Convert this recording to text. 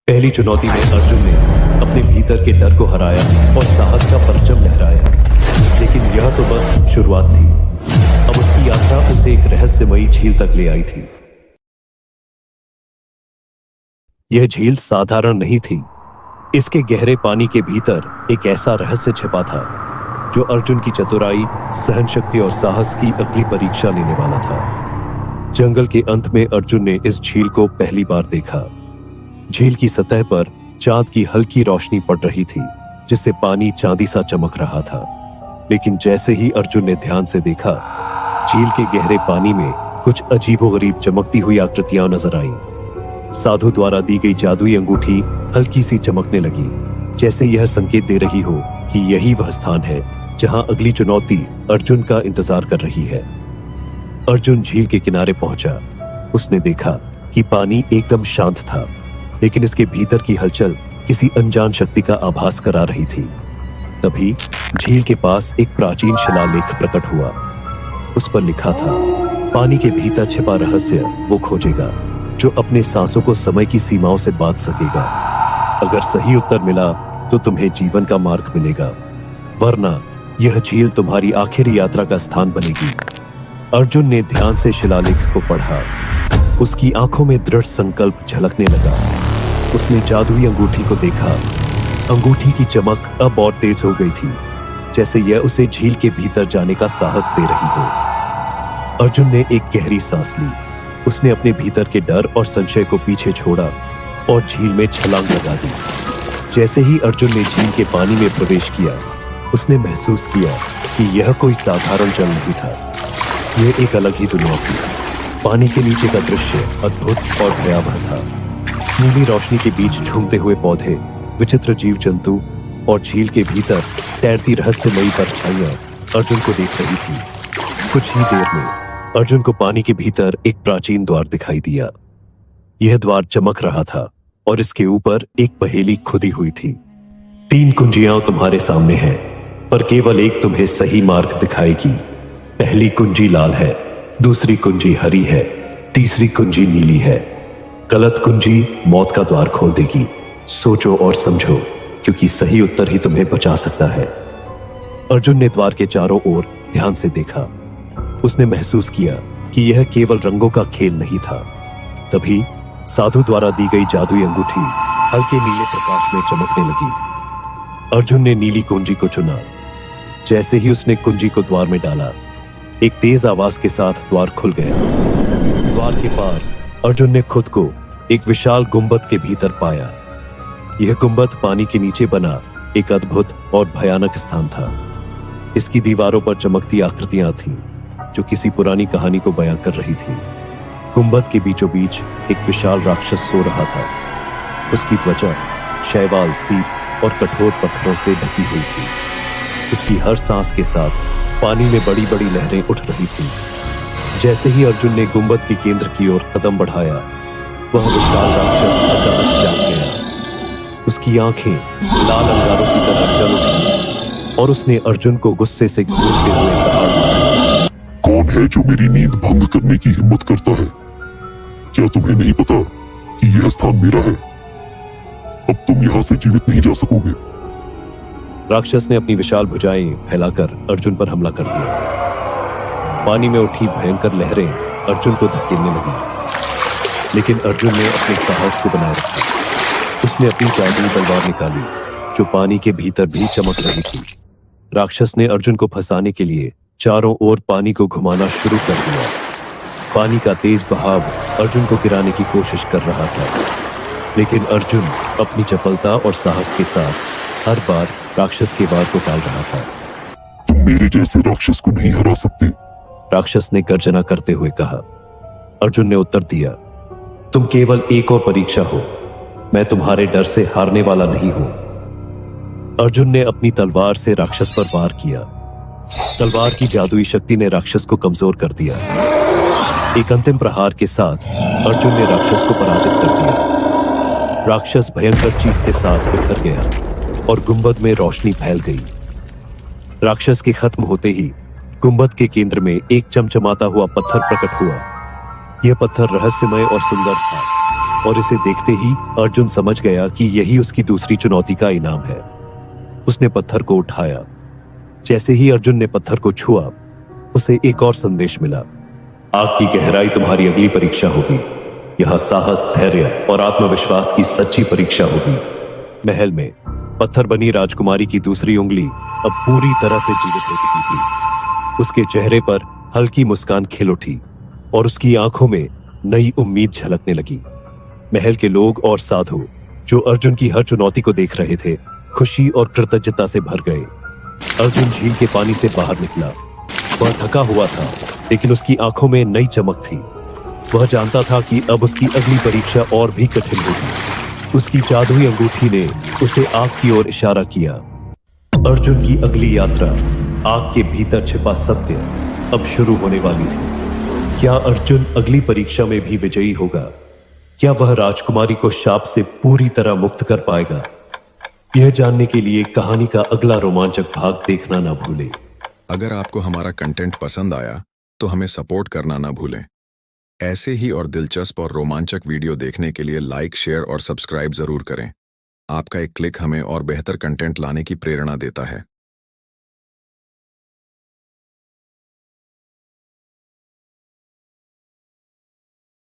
पहली चुनौती में अर्जुन ने अपने भीतर के डर को हराया और साहस का परचम लहराया। लेकिन यह तो बस शुरुआत थी। अब उसकी यात्रा उसे एक रहस्यमयी झील तक ले आई थी। यह झील साधारण नहीं थी। इसके गहरे पानी के भीतर एक ऐसा रहस्य छिपा था जो अर्जुन की चतुराई, सहनशक्ति और साहस की अगली परीक्षा लेने वाला था। जंगल के अंत में अर्जुन ने इस झील को पहली बार देखा। झील की सतह पर चांद की हल्की रोशनी पड़ रही थी, जिससे पानी चांदी सा चमक रहा था। लेकिन जैसे ही अर्जुन ने ध्यान से देखा, झील के गहरे पानी में कुछ अजीबोगरीब चमकती हुई आकृतियां नजर आईं। साधु द्वारा दी गई जादुई अंगूठी हल्की सी चमकने लगी, जैसे यह संकेत दे रही हो कि यही वह स्थान है जहां अगली चुनौती अर्जुन का इंतजार कर रही है। अर्जुन झील के किनारे पहुंचा। उसने देखा कि पानी एकदम शांत था, लेकिन इसके भीतर की हलचल किसी अनजान शक्ति का आभास करा रही थी। तभी झील के पास एक प्राचीन शिलालेख प्रकट हुआ। उस पर लिखा था, पानी के भीतर छिपा रहस्य वो खोजेगा जो अपने सांसों को समय की सीमाओं से बांध सकेगा। अगर सही उत्तर मिला तो तुम्हें जीवन का मार्ग मिलेगा, वरना यह झील तुम्हारी आखिरी यात्रा का स्थान बनेगी। अर्जुन ने ध्यान से शिलालेख को पढ़ा। उसकी आंखों में दृढ़ संकल्प झलकने लगा। उसने जादुई अंगूठी को देखा। अंगूठी की चमक अब और तेज हो गई थी, जैसे यह उसे झील के भीतर जाने का साहस दे रही हो। अर्जुन ने एक गहरी सांस ली। उसने अपने भीतर के डर और संशय को पीछे छोड़ा और झील में छलांग लगा दी। जैसे ही अर्जुन ने झील के पानी में प्रवेश किया, उसने महसूस किया कि यह कोई साधारण जल नहीं था। यह एक अलग ही दुनिया थी। पानी के नीचे का दृश्य अद्भुत और भयावह था। नीली रोशनी के बीच झूमते हुए पौधे, विचित्र जीव जंतु और झील के भीतर तैरती रहस्यमयी परछाइयां अर्जुन को देख रही थी। कुछ ही देर में अर्जुन को पानी के भीतर एक प्राचीन द्वार दिखाई दिया। यह द्वार चमक रहा था और इसके ऊपर एक पहेली खुदी हुई थी। 3 कुंजियां तुम्हारे सामने हैं, पर केवल एक तुम्हें सही मार्ग दिखाएगी। पहली कुंजी लाल है, दूसरी कुंजी हरी है, तीसरी कुंजी नीली है। गलत कुंजी मौत का द्वार खोल देगी। सोचो और समझो, क्योंकि सही उत्तर ही तुम्हें बचा सकता है। अर्जुन ने द्वार के चारों ओर ध्यान से देखा। उसने महसूस किया कि यह केवल रंगों का खेल नहीं था। तभी साधु द्वारा दी गई जादुई अंगूठी हल्के नीले प्रकाश में चमकने लगी। अर्जुन ने नीली कुंजी को चुना। जैसे ही उसने कुंजी को द्वार में डाला, एक तेज आवाज के साथ द्वार खुल गया। द्वार के पार अर्जुन ने खुद को एक विशाल गुंबद के भीतर पाया। यह गुंबद पानी के नीचे बना एक अद्भुत और भयानक स्थान था। इसकी दीवारों पर चमकती आकृतियां थीं, जो किसी पुरानी कहानी को बयां कर रही थीं। गुंबद के बीचों बीच एक विशाल राक्षस सो रहा था। उसकी त्वचा शैवाल, सीप और कठोर पत्थरों से ढकी हुई थी। उसकी हर सांस के साथ पानी में बड़ी बड़ी लहरें उठ रही थीं। जैसे ही अर्जुन ने गुंबद के केंद्र की ओर कदम बढ़ाया, वह विशाल राक्षस अचानक जाग गया। उसकी आंखें लाल अंगारों की तरह जल उठी और उसने अर्जुन को गुस्से से घूरते हुए दहाड़ मारा। कौन है जो मेरी नींद भंग करने की हिम्मत करता है? क्या तुम्हें नहीं पता कि यह स्थान मेरा है? अब तुम यहाँ से जीवित नहीं जा सकोगे। राक्षस ने अपनी विशाल भुजाएं फैलाकर अर्जुन पर हमला कर दिया। पानी में उठी भयंकर लहरें अर्जुन को धकेलने लगी, लेकिन अर्जुन ने अपने साहस को बनाए रखा। उसने अपनी जादुई तलवार निकाली, जो पानी के भीतर भी चमक रही थी। राक्षस ने अर्जुन को फंसाने के लिए चारों ओर पानी को घुमाना शुरू कर दिया। पानी का तेज बहाव अर्जुन को गिराने की कोशिश कर रहा था, लेकिन अर्जुन अपनी चपलता और साहस के साथ हर बार राक्षस के वार को टाल रहा था। तुम मेरे जैसे राक्षस को नहीं हरा सकते, राक्षस ने गर्जना करते हुए कहा। अर्जुन ने उत्तर दिया, तुम केवल एक और परीक्षा हो। मैं तुम्हारे डर से हारने वाला नहीं हूं। अर्जुन ने अपनी तलवार से राक्षस पर वार किया। तलवार की जादुई शक्ति ने राक्षस को कमजोर कर दिया। एक अंतिम प्रहार के साथ अर्जुन ने राक्षस को पराजित कर दिया। राक्षस भयंकर चीख के साथ बिखर गया और गुंबद में रोशनी फैल गई। राक्षस के खत्म होते ही गुंबद के केंद्र में एक चमचमाता हुआ पत्थर प्रकट हुआ। यह पत्थर रहस्यमय और सुंदर था। और इसे देखते ही अर्जुन समझ गया कि यही उसकी दूसरी चुनौती का इनाम है। उसने पत्थर को उठाया। जैसे ही अर्जुन ने पत्थर को छुआ, उसे एक और संदेश मिला। आग की गहराई तुम्हारी अगली परीक्षा होगी। यह साहस, धैर्य और आत्मविश्वास की सच्ची परीक्षा होगी। महल में पत्थर बनी राजकुमारी की दूसरी उंगली अब पूरी तरह से जीवित हो चुकी थी। उसके चेहरे पर हल्की मुस्कान खिल उठी और उसकी आंखों में नई उम्मीद झलकने लगी। महल के लोग और साधु जो अर्जुन की हर चुनौती को देख रहे थे, खुशी और कृतज्ञता से भर गए। अर्जुन झील के पानी से बाहर निकला। वह थका हुआ था, लेकिन उसकी आंखों में नई चमक थी। वह जानता था कि अब उसकी अगली परीक्षा और भी कठिन होगी। उसकी जादुई अंगूठी ने उसे आग की ओर इशारा किया। अर्जुन की अगली यात्रा, आग के भीतर छिपा सत्य, अब शुरू होने वाली थी। क्या अर्जुन अगली परीक्षा में भी विजयी होगा? क्या वह राजकुमारी को शाप से पूरी तरह मुक्त कर पाएगा? यह जानने के लिए कहानी का अगला रोमांचक भाग देखना ना भूलें। अगर आपको हमारा कंटेंट पसंद आया तो हमें सपोर्ट करना ना भूलें। ऐसे ही और दिलचस्प और रोमांचक वीडियो देखने के लिए लाइक, शेयर और सब्सक्राइब जरूर करें। आपका एक क्लिक हमें और बेहतर कंटेंट लाने की प्रेरणा देता है।